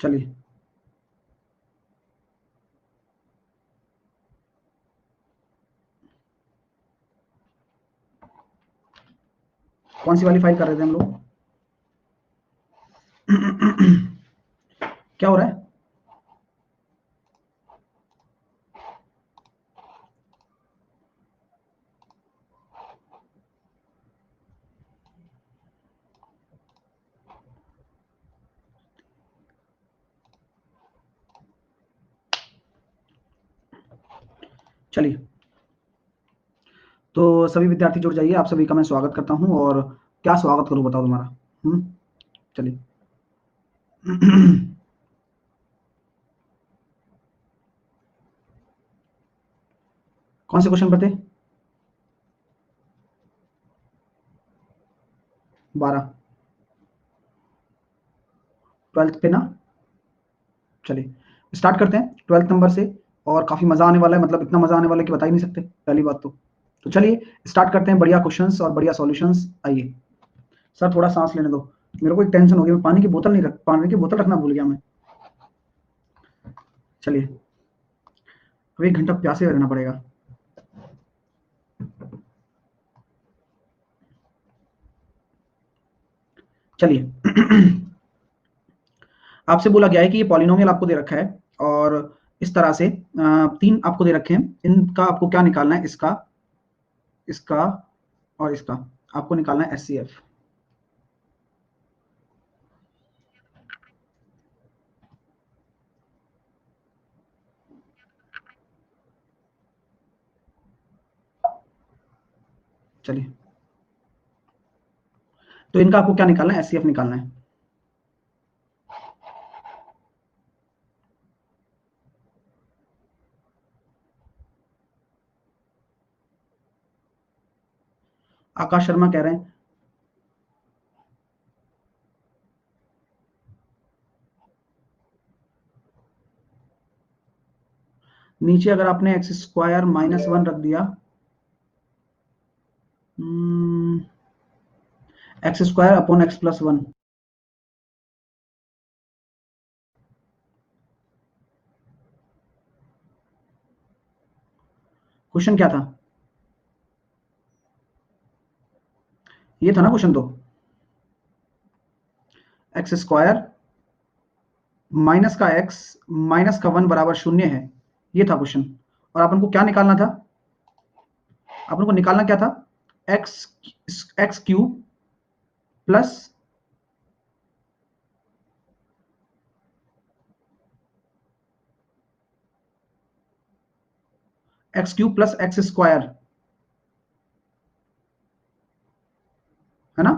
चलिए, कौन सी वाली फाइल कर रहे थे हम लोग? क्या हो रहा है? चलिए, तो सभी विद्यार्थी जुड़ जाइए। आप सभी का मैं स्वागत करता हूं। और क्या स्वागत करूं बताओ तुम्हारा? चलिए। कौन से क्वेश्चन पर थे? 12 12th पे ना? चलिए, स्टार्ट करते हैं 12th नंबर से। और काफ़ी मज़ा आने वाला है, मतलब इतना मज़ा आने वाला है कि बता ही नहीं सकते, पहली बात तो चलिए स्टार्ट करते हैं। बढ़िया क्वेश्चंस और बढ़िया सॉल्यूशंस। आइए। सर थोड़ा सांस लेने दो, मेरे को एक टेंशन हो गई। मैं पानी की बोतल नहीं रख, पानी की बोतल रखना भूल गया मैं। चलिए, अब 1 घंटा प्यासे रहना पड़ेगा। चलिए। आपसे बोला गया है कि ये पॉलिनोमियल आपको दे रखा है और इस तरह से 3 आपको दे रखे हैं। इनका आपको क्या निकालना है? इसका, इसका और इसका आपको निकालना है एचसीएफ। चलिए, तो इनका आपको क्या निकालना है? एचसीएफ निकालना है। आकाश शर्मा कह रहे हैं नीचे अगर आपने एक्स स्क्वायर -1 रख दिया, x square upon x plus 1। Question क्या था? ये था ना क्वेश्चन। तो एक्स स्क्वायर माइनस का एक्स माइनस का 1 बराबर 0 है, ये था क्वेश्चन। और अपन को क्या निकालना था? अपन को निकालना क्या था? X cube plus x square, है ना?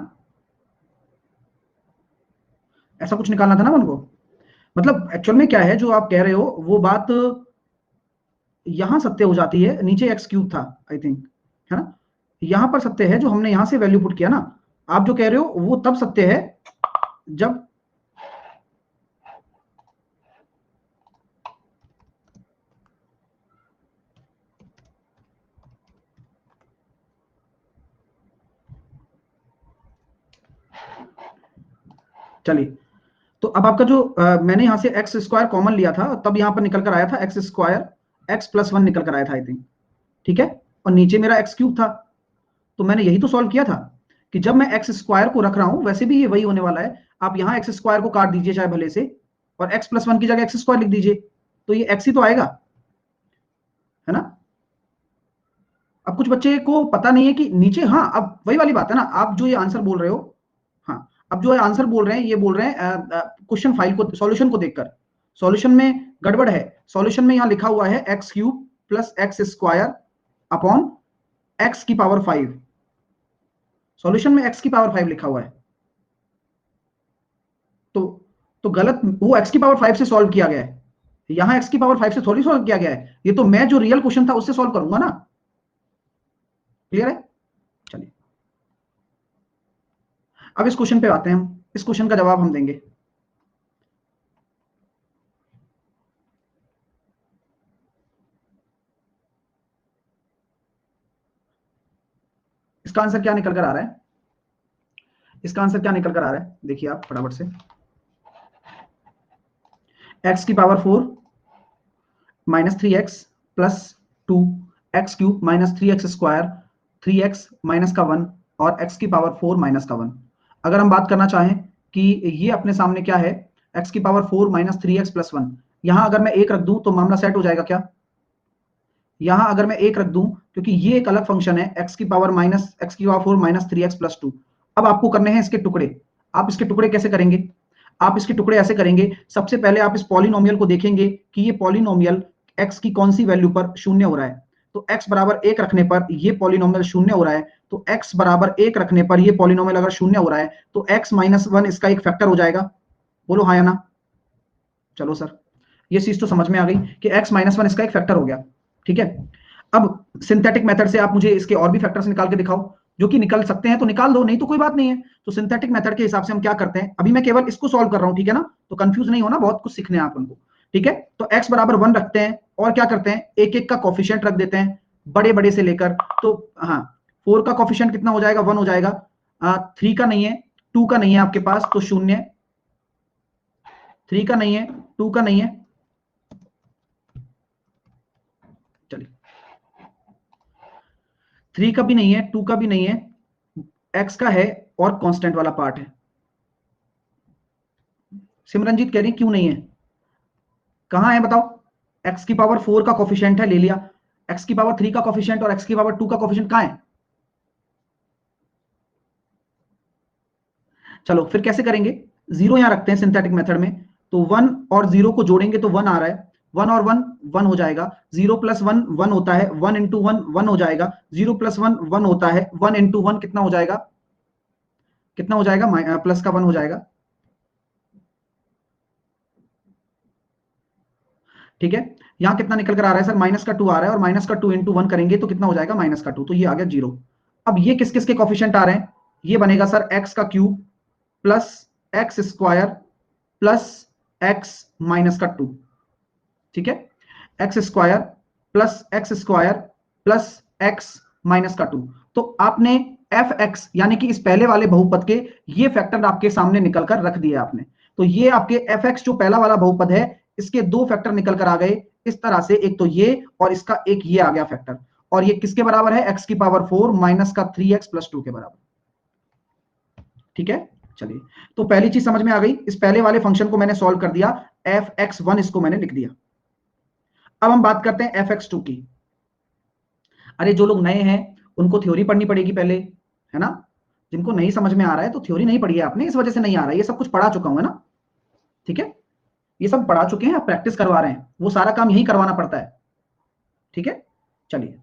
ऐसा कुछ निकालना था ना उनको। मतलब एक्चुअल में क्या है जो आप कह रहे हो, वो बात यहां सत्य हो जाती है। नीचे एक्स क्यूब था आई थिंक, है ना? यहां पर सत्य है जो हमने यहां से वैल्यू पुट किया ना। आप जो कह रहे हो वो तब सत्य है जब, चलिए, तो अब आपका जो मैंने यहां से एक्स स्क्वायर कॉमन लिया था, तब यहां पर निकल कर आया था एक्स स्क्वायर एक्स प्लस 1 निकल कर आया था आई थिंक। ठीक है, और नीचे मेरा एक्स क्यूब था। तो मैंने यही तो सॉल्व किया था कि जब मैं एक्स स्क्वायर को रख रहा हूं, वैसे भी ये वही होने वाला है। आप यहां एक्स स्क्वायर को काट दीजिए चाहे भले से, और एक्स प्लस 1 की जगह एक्स स्क्वायर लिख दीजिए, तो ये एक्स ही तो आएगा, है ना? अब कुछ बच्चे को पता नहीं है कि नीचे, हाँ अब वही वाली बात है ना। आप जो ये आंसर बोल रहे हो, हाँ अब जो आंसर बोल रहे हैं, ये बोल रहे हैं क्वेश्चन फाइल को, सॉल्यूशन को देखकर। सॉल्यूशन में गड़बड़ है। सॉल्यूशन में यहां लिखा हुआ है x cube plus x square upon x की पावर 5। सॉल्यूशन में एक्स की पावर 5 लिखा हुआ है। तो तो गलत, वो एक्स की पावर 5 से सॉल्व किया गया है। यहां एक्स की पावर 5 से थोड़ी सॉल्व किया गया है। ये तो मैं जो रियल क्वेश्चन था उससे सॉल्व करूंगा ना। क्लियर है? चलिए, अब इस क्वेश्चन पे आते हैं हम। इस क्वेश्चन का जवाब हम देंगे। इसका आंसर क्या निकल कर आ रहा है? इसका आंसर क्या निकल कर आ रहा है? देखिए आप फटाफट से। एक्स की power 4 minus 3x plus 2, x cube minus 3x square, 3x minus का 1 और x की पावर 4 माइनस का 1। अगर हम बात करना चाहें कि ये अपने सामने क्या है, x की पावर 4 माइनस 3x प्लस 1, यहां अगर मैं 1 रख दूं तो मामला सेट हो जाएगा क्या? यहां अगर मैं 1 रख दूं, क्योंकि ये एक अलग फंक्शन है, x की पावर 4 माइनस 3x प्लस 2। अब आपको करने हैं इसके टुकड़े। आप इसके टुकड़े कैसे करेंगे? आप इसके टुकड़े ऐसे करेंगे, सबसे पहले आप इस पॉलिनोमियल को देखेंगे कि ये पॉलिनोमियल x की कौन सी वैल्यू पर शून्य हो रहा है। तो x बराबर 1 रखने पर ये पॉलिनोमियल शून्य हो रहा है, तो x बराबर 1 रखने पर ये पॉलिनोमियल अगर शून्य हो रहा है तो x माइनस 1 इसका एक फैक्टर हो जाएगा। बोलो हाँ या ना? चलो सर, ये चीज तो समझ में आ गई कि x माइनस 1 इसका एक फैक्टर हो गया। ठीक है, अब सिंथेटिक मेथड से आप मुझे इसके और भी फैक्टर्स निकाल के दिखाओ, जो कि निकल सकते हैं तो निकाल दो, नहीं तो कोई बात नहीं है। तो सिंथेटिक मेथड के हिसाब से हम क्या करते हैं, अभी मैं केवल इसको सॉल्व कर रहा हूं, ठीक है ना? तो कंफ्यूज नहीं होना, बहुत कुछ सीखने हैं आप उनको। ठीक है, तो x बराबर 1 रखते हैं और क्या करते हैं, एक एक का कोफिशिएंट रख देते हैं, बड़े बड़े से लेकर। तो हाँ, 4 का कोफिशिएंट कितना हो जाएगा? 1 हो जाएगा। 3 का नहीं है, 2 का नहीं है आपके पास, तो 0। 3 का नहीं है, 2 का नहीं है, चलिए 3 का भी नहीं है, 2 का भी नहीं है, x का है और कांस्टेंट वाला पार्ट है। सिमरनजीत कह रही क्यों नहीं है? कहां है बताओ? x की पावर 4 का कोफिशिएंट है, ले लिया। x की पावर 3 का कोफिशिएंट और x की पावर 2 का कोफिशिएंट कहां है? चलो फिर कैसे करेंगे, 0 यहां रखते हैं सिंथेटिक मेथड में, तो 1 और 0 को जोड़ेंगे तो 1 आ रहा है, 1 और 1 1 हो जाएगा, 0 प्लस 1 1 होता है, 1 इंटू 1 1 हो जाएगा, 0 प्लस 1 1 होता है, 1 इंटू 1 कितना हो जाएगा? कितना हो जाएगा? प्लस का 1 हो जाएगा। ठीक है, यहां कितना निकल कर आ रहा है सर? माइनस का 2 आ रहा है, और माइनस का 2 इंटू 1 करेंगे तो कितना हो जाएगा? माइनस का 2, तो ये आ गया 0। अब ये किस किस के कोफिशिएंट आ रहे हैं? ये बनेगा सर एक्स का cube plus x square plus x minus का 2। ठीक है, x square plus x minus का 2। तो आपने एफ एक्स यानी कि इस पहले वाले बहुपद के ये फैक्टर आपके सामने निकल कर रख दिए आपने। तो ये आपके एफ एक्स जो पहला वाला बहुपद है, इसके दो फैक्टर निकल कर आ गए इस तरह से, एक तो ये और इसका एक ये आ गया फैक्टर। और ये किसके बराबर है? एक्स की पावर 4 माइनस का 3x प्लस 2 के बराबर। ठीक है, चलिए, तो पहली चीज समझ में आ गई, इस पहले वाले फंक्शन को मैंने सॉल्व कर दिया, एफ एक्स 1 इसको मैंने लिख दिया। अब हम बात करते हैं एफ एक्स 2 की। अरे जो लोग नए हैं उनको थ्योरी पढ़नी पड़ेगी पहले, है ना? जिनको नहीं समझ में आ रहा है तो थ्योरी नहीं पढ़ी है आपने, इस वजह से नहीं आ रहा है, ये सब कुछ पढ़ा चुका हूं, है ना? ठीक है, ये सब पढ़ा चुके हैं, आप प्रैक्टिस करवा रहे हैं, वो सारा काम यही करवाना पड़ता है। ठीक है, चलिए,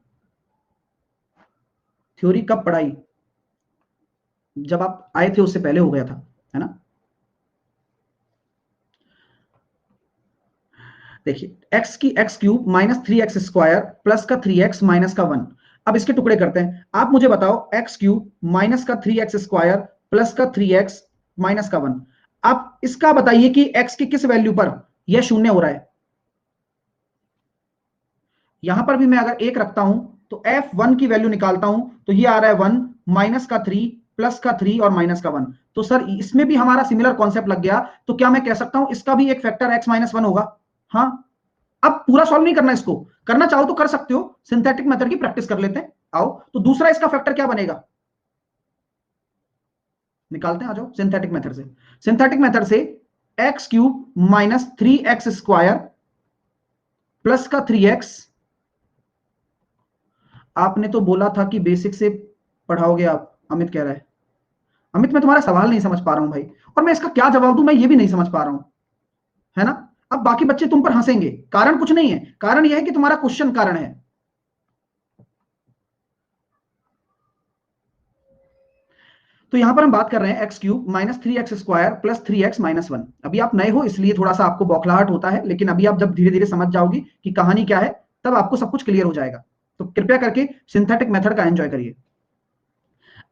थ्योरी कब पढ़ाई? जब आप आए थे उससे पहले हो गया था, है ना? देखिए, x की x cube minus 3x square plus का 3x माइनस का 1। अब इसके टुकड़े करते हैं। आप मुझे बताओ, एक्स क्यूब माइनस का 3x स्क्वायर प्लस का 3x माइनस का 1, आप इसका बताइए कि x की किस वैल्यू पर यह शून्य हो रहा है? यहां पर भी मैं अगर 1 रखता हूं तो f1 की वैल्यू निकालता हूं तो ये आ रहा है 1 माइनस का 3 प्लस का 3 और माइनस का 1। तो सर इसमें भी हमारा सिमिलर कॉन्सेप्ट लग गया, तो क्या मैं कह सकता हूं इसका भी एक फैक्टर x माइनस 1 होगा? हाँ। अब पूरा सॉल्व नहीं करना, इसको करना चाहो तो कर सकते हो, सिंथेटिक मेथड की प्रैक्टिस कर लेते हैं। आओ, तो दूसरा इसका फैक्टर क्या बनेगा, निकालते हैं, आ जाओ सिंथेटिक मेथड से। सिंथेटिक मेथड से x cube minus 3x square plus का 3x, आपने तो बोला था कि बेसिक से पढ़ाओगे आप, अमित कह रहा है। अमित मैं तुम्हारा सवाल नहीं समझ पा रहा हूं भाई, और मैं इसका क्या जवाब दूं मैं ये भी नहीं समझ पा रहा हूं, है ना? अब बाकी बच्चे तुम पर हंसेंगे, कारण कुछ नहीं है, कारण यह है कि तुम्हारा क्वेश्चन कारण है। तो यहां पर हम बात कर रहे हैं x cube minus 3x square plus 3x minus 1। अभी आप नए हो इसलिए थोड़ा सा आपको बौखलाहट होता है, लेकिन अभी आप जब धीरे धीरे समझ जाओगी कि कहानी क्या है, तब आपको सब कुछ क्लियर हो जाएगा। तो कृपया करके सिंथेटिक मेथड का एंजॉय करिए।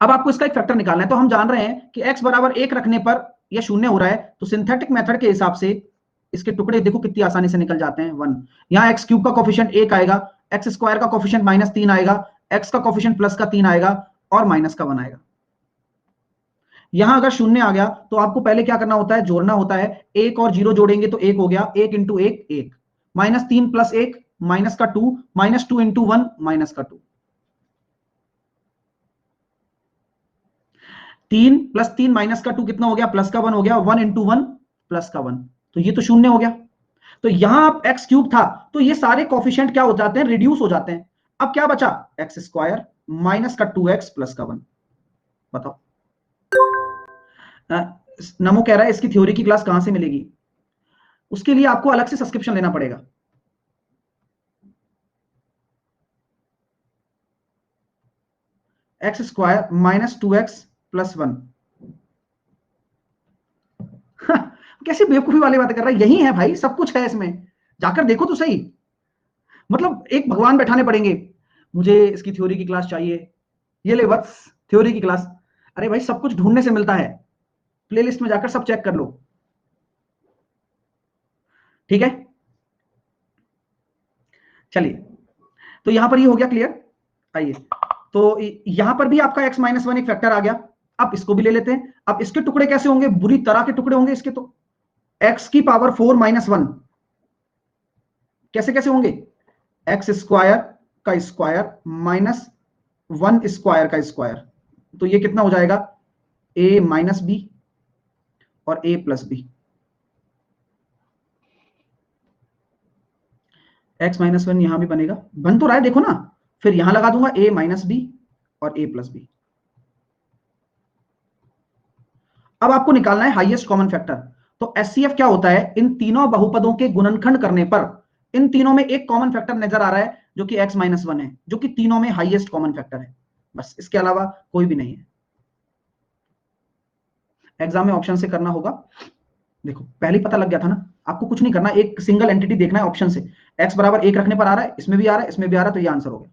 अब आपको इसका एक फैक्टर निकालना है, तो हम जान रहे हैं कि x बराबर 1 रखने पर यह शून्य हो रहा है, तो सिंथेटिक मेथड के हिसाब से इसके टुकड़े देखो कितनी आसानी से निकल जाते हैं। 1, यहां एक्स क्यूब का कोफिशिएंट 1 आएगा, एक्स स्क्वायर का कोफिशिएंट -3 आएगा, एक्स का कोफिशिएंट प्लस का 3 आएगा और माइनस का 1 आएगा। यहां अगर शून्य आ गया तो आपको पहले क्या करना होता है, जोड़ना होता है। 1 और 0 जोड़ेंगे तो 1 हो गया, 1 इंटू 1 1, -3 + 1 -2, -2 इंटू 1 -2, 3 + 3 -2 कितना हो गया, +1 हो गया, 1 इंटू 1 +1, तो ये तो शून्य हो गया। तो यहां आप एक्स क्यूब था, तो ये सारे कॉफिशिएंट क्या हो जाते हैं, रिड्यूस हो जाते हैं। अब क्या बचा, x² -2x + 1। बताओ। नमो कह रहा है इसकी थ्योरी की क्लास कहां से मिलेगी, उसके लिए आपको अलग से सब्सक्रिप्शन लेना पड़ेगा। x² -2x + 1। कैसी बेवकूफी वाली बातें कर रहा है, यही है भाई, सब कुछ है इसमें, जाकर देखो तो सही। मतलब एक भगवान बैठाने पड़ेंगे, मुझे इसकी थ्योरी की क्लास चाहिए, ये ले बस थ्योरी की क्लास। अरे भाई सब कुछ ढूंढने से मिलता है, प्लेलिस्ट में जाकर सब चेक कर लो, ठीक है। चलिए, तो यहां पर ये हो गया क्लियर। आइए, तो यहां पर भी आपका x-1 एक फैक्टर आ गया। अब इसको भी ले लेते हैं। अब इसके टुकड़े कैसे होंगे, बुरी तरह के टुकड़े होंगे इसके। तो x⁴ - 1 कैसे कैसे होंगे, x² का स्क्वायर -1² का स्क्वायर, तो ये कितना हो जाएगा, a - b और a + b। x-1 यहां भी बनेगा, बन तो रहा है देखो ना। फिर यहां लगा दूंगा a - b और a + b। अब आपको निकालना है हाईएस्ट कॉमन फैक्टर। तो एचसीएफ क्या होता है, इन तीनों बहुपदों के गुणनखंड करने पर इन तीनों में एक कॉमन फैक्टर नजर आ रहा है, जो कि x-1 है, जो कि तीनों में हाईएस्ट कॉमन फैक्टर है। बस इसके अलावा कोई भी नहीं है। एग्जाम में ऑप्शन से करना होगा। देखो पहले ही पता लग गया था ना, आपको कुछ नहीं करना, एक सिंगल एंटिटी देखना है ऑप्शन से। x = 1 रखने पर आ रहा है, इसमें भी आ रहा है, इसमें भी आ रहा है, तो ये आंसर हो गया।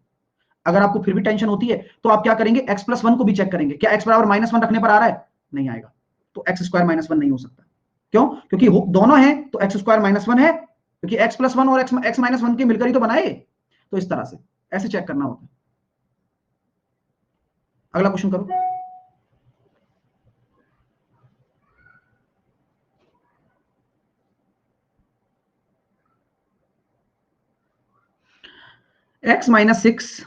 अगर आपको फिर भी टेंशन होती है तो आप क्या करेंगे, x+1 को भी चेक करेंगे, क्या x = -1 रखने पर आ रहा है, नहीं आएगा, तो x² - 1 नहीं हो सकता। क्यों, क्योंकि दोनों हैं तो x² - 1 है, क्योंकि x+1 और x - 1 के मिलकर ही तो बनाए। तो इस तरह से ऐसे चेक करना होता है। अगला क्वेश्चन करो। x - 6,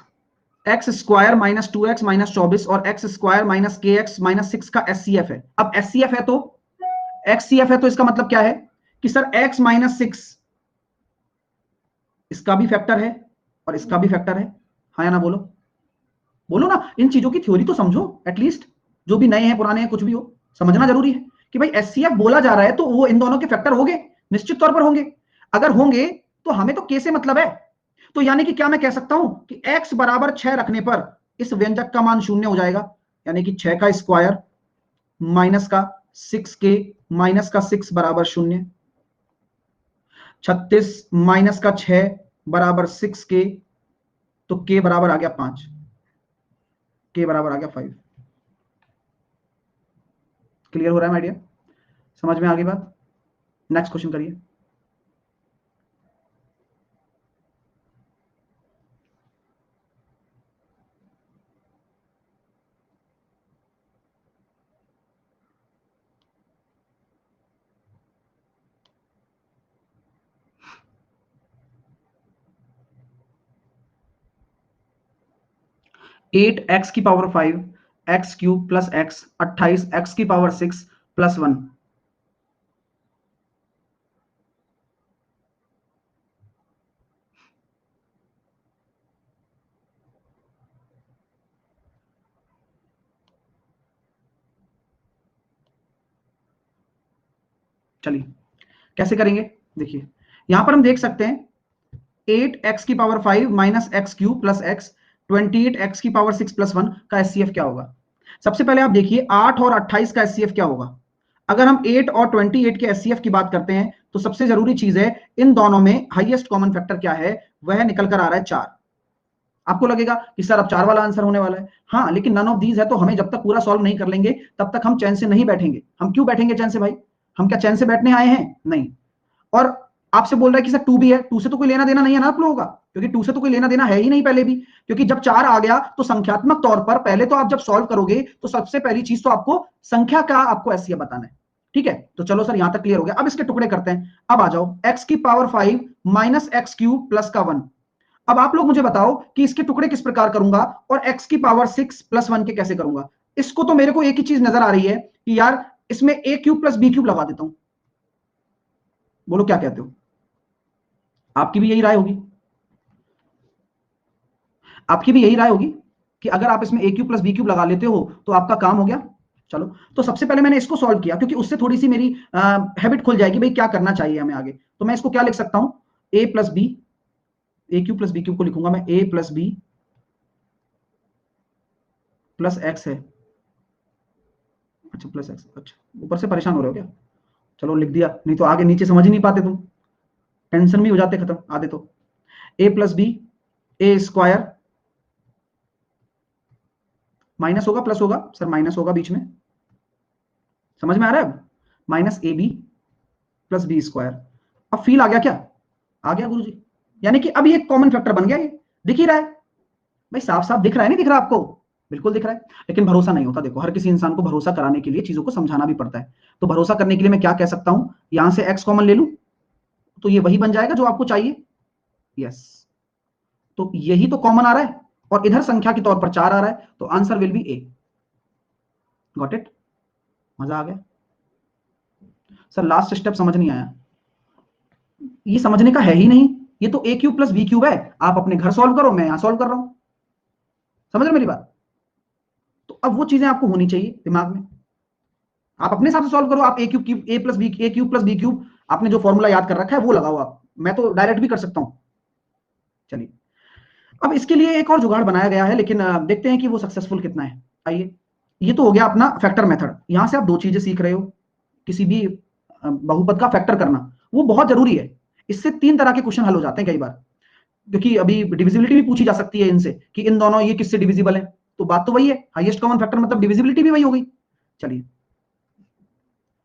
x² - 2x - 24 और x² - kx - 6 का एचसीएफ है। अब एचसीएफ है तो इसका मतलब क्या है कि सर x - 6 इसका भी फैक्टर है और इसका भी फैक्टर है, हाँ या ना बोलो, बोलो ना। इन चीजों की थ्योरी तो समझो एटलीस्ट, जो भी नए हैं पुराने हैं कुछ भी हो, समझना जरूरी है कि भाई एचसीएफ बोला जा रहा है तो वो इन दोनों के फैक्टर होंगे, निश्चित तौर पर होंगे। अगर होंगे तो हमें तो के से मतलब है। तो यानी कि क्या मैं कह सकता हूं कि x = 6 रखने पर इस व्यंजक का मान 0 हो जाएगा, यानी कि 6 का स्क्वायर माइनस का 6k माइनस का 6 = 0, 36 माइनस का 6 = 6k, तो k बराबर आ गया 5, k बराबर आ गया 5। क्लियर हो रहा है माय डियर, समझ में आ गई बात। नेक्स्ट क्वेश्चन करिए। एट एक्स की पावर 5 x³ + x 28 x⁶ + 1। चलिए कैसे करेंगे, देखिए यहां पर हम देख सकते हैं 8x की पावर 5 - x³ + x 28 x⁶ + 1 का एचसीएफ क्या होगा। सबसे पहले आप देखिए 8 और 28 का एचसीएफ क्या होगा। अगर हम 8 और 28 के एचसीएफ की बात करते हैं तो सबसे जरूरी चीज है, इन दोनों में हाईएस्ट कॉमन फैक्टर क्या है, वह निकल कर आ रहा है 4। आपको लगेगा कि सर अब 4 वाला आंसर होने वाला है, हाँ, लेकिन नन ऑफ दीज है, तो हमें जब तक पूरा सॉल्व नहीं कर लेंगे तब तक हम चैन से नहीं बैठेंगे। हम क्यों बैठेंगे चैन से भाई, हम क्या चैन से बैठने आए हैं, नहीं। और आपसे बोल रहा है कि सर 2 भी है, 2 से तो कोई लेना देना नहीं है ना आप लोगों का, क्योंकि 2 से तो कोई लेना देना है ही नहीं पहले भी, क्योंकि जब 4 आ गया तो संख्यात्मक तौर पर पहले तो आप जब सॉल्व करोगे तो सबसे पहली चीज तो आपको संख्या का आपको एससीएफ बताना है। ठीक है, तो चलो सर यहां तक क्लियर हो गया। अब इसके टुकड़े करते हैं। अब आ जाओ, x की power 5 minus x cube plus का 1। अब आप लोग मुझे बताओ कि इसके टुकड़े किस प्रकार करूंगा और x की पावर 6 प्लस 1 के कैसे करूंगा। इसको तो मेरे को एक ही चीज नजर आ रही है कि यार इसमें a cube plus B cube लगा देता हूं। बोलो क्या कहते हो, आपकी भी यही राय होगी, आपकी भी यही राय होगी कि अगर आप इसमें ए क्यूब प्लस बी क्यूब लगा लेते हो तो आपका काम हो गया। चलो, तो सबसे पहले मैंने इसको सॉल्व किया क्योंकि उससे थोड़ी सी मेरी हैबिट खुल जाएगी, भाई क्या करना चाहिए हमें आगे। तो मैं इसको क्या लिख सकता हूं, ए प्लस बी, ए क्यूब प्लस बी क्यूब को लिखूंगा मैं ए प्लस बी प्लस एक्स है। अच्छा प्लस एक्स, अच्छा ऊपर से परेशान हो रहे हो क्या, चलो लिख दिया, नहीं तो आगे नीचे समझ ही नहीं पाते तुम, टेंशन में हो जाते खत्म आधे तो। A plus B, A square minus होगा प्लस होगा, सर माइनस होगा बीच में, समझ में आ रहा है अब, minus A B plus B square. अब फील आ गया क्या, आ गया गुरुजी, यानी कि अब ये कॉमन फैक्टर बन गया, ये दिख ही रहा है भाई, साफ साफ दिख रहा है, नहीं दिख रहा आपको, बिल्कुल दिख रहा है। लेकिन भरोसा नहीं होता, देखो हर किसी इंसान को भरोसा कराने के लिए चीजों को समझाना भी पड़ता है। तो भरोसा करने के लिए मैं क्या कह सकता हूं, यहां से एक्स कॉमन ले लूं तो ये वही बन जाएगा जो आपको चाहिए, यस, तो यही तो कॉमन आ रहा है और इधर संख्या के तौर पर 4 आ रहा है, तो answer will be A. Got it, मजा आ गया। सर लास्ट स्टेप समझ नहीं आया, ये समझने का है ही नहीं, ये तो ए क्यूब प्लस बी क्यूब है, आप अपने घर सॉल्व करो, मैं यहां सॉल्व कर रहा हूं, समझ रहे मेरी बात। तो अब वो चीजें आपको होनी चाहिए दिमाग में, आप अपने हिसाब से सॉल्व करो, आप ए क्यूब क्यूब ए प्लस बी, ए क्यूब प्लस बी क्यूब आपने जो फॉर्मूला याद कर रखा है वो लगाओ आप, मैं तो डायरेक्ट भी कर सकता हूं। चलिए, अब इसके लिए एक और जुगाड़ बनाया गया है, लेकिन देखते हैं कि वो सक्सेसफुल कितना है। आइए, ये तो हो गया अपना फैक्टर मेथड, यहां से आप दो चीजें सीख रहे हो, किसी भी बहुपद का फैक्टर करना वो बहुत जरूरी है, इससे 3 तरह के क्वेश्चन हल हो जाते हैं कई बार, क्योंकि अभी डिविजिबिलिटी भी पूछी जा सकती है इनसे कि इन दोनों ये किससे डिविजिबल है, तो बात तो वही है, हाईएस्ट कॉमन फैक्टर मतलब डिविजिबिलिटी भी वही हो गई। चलिए,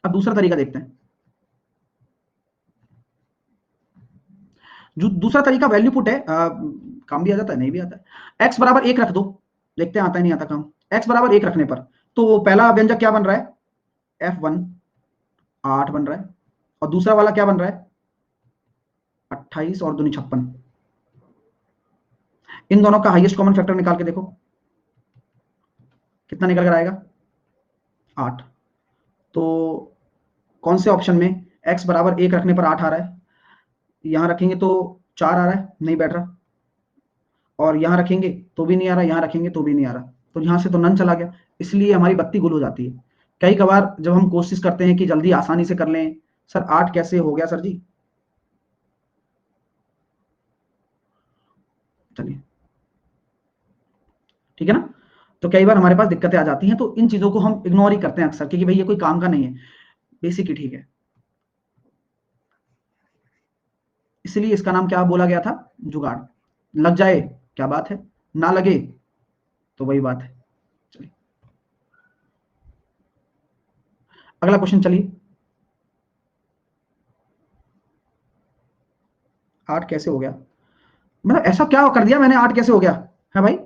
अब दूसरा तरीका देखते हैं। जो दूसरा तरीका वैल्यू पुट है, काम भी आ जाता है नहीं भी आता है। x बराबर 1 रख दो, देखते हैं आता है नहीं आता काम। x बराबर 1 रखने पर तो पहला व्यंजक क्या बन रहा है, f1 8 बन रहा है, और दूसरा वाला क्या बन रहा है 28 और दूनी 56। इन दोनों का हाईएस्ट कॉमन फैक्टर निकाल के देखो कितना निकल कर आएगा, 8। तो कौन से ऑप्शन में x बराबर 1 रखने पर 8 आ रहा है, यहां रखेंगे तो 4 आ रहा है, नहीं बैठ रहा, और यहां रखेंगे तो भी नहीं आ रहा, यहां रखेंगे तो भी नहीं आ रहा, तो यहां से तो नन चला गया, इसलिए हमारी बत्ती गुल हो जाती है। कई कबार जब हम कोशिश करते हैं कि जल्दी आसानी से कर लें, सर 8 कैसे हो गया सर जी, चलिए ठीक है ना। तो कई बार हमारे पास दिक्कतें आ जाती हैं, तो इन चीजों को हम इग्नोर ही करते हैं अक्सर, क्योंकि भाई ये कोई काम का नहीं है, बेसिक ही ठीक है, इसलिए इसका नाम क्या बोला गया था, जुगाड़। लग जाए क्या बात है, ना लगे तो वही बात है। चलिए अगला क्वेश्चन, चलिए 8 कैसे हो गया, मतलब ऐसा क्या कर दिया मैंने, 8 कैसे हो गया है भाई,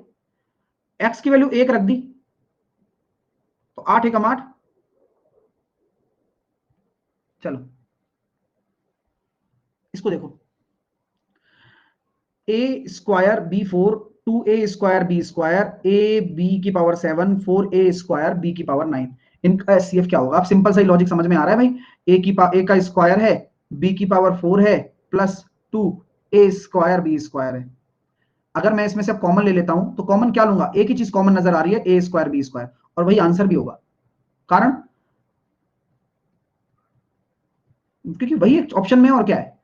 x की वैल्यू 1 रख दी तो 8 एकम 8। चलो इसको देखो, A square B 4 2a square B square A B की पावर 7 4a स्क्वायर बी की पावर 9, इनका एचसीएफ क्या होगा। आप सिंपल सा लॉजिक समझ में आ रहा है भाई, ए का स्क्वायर है, बी की पावर 4 है, प्लस 2 ए स्क्वायर बी स्क्वायर है। अगर मैं इसमें से कॉमन ले लेता हूं तो कॉमन क्या लूंगा, एक ही चीज कॉमन नजर आ रही है, ए स्क्वायर बी स्क्वायर, और वही आंसर भी होगा, कारण क्योंकि वही ऑप्शन में है, और क्या है,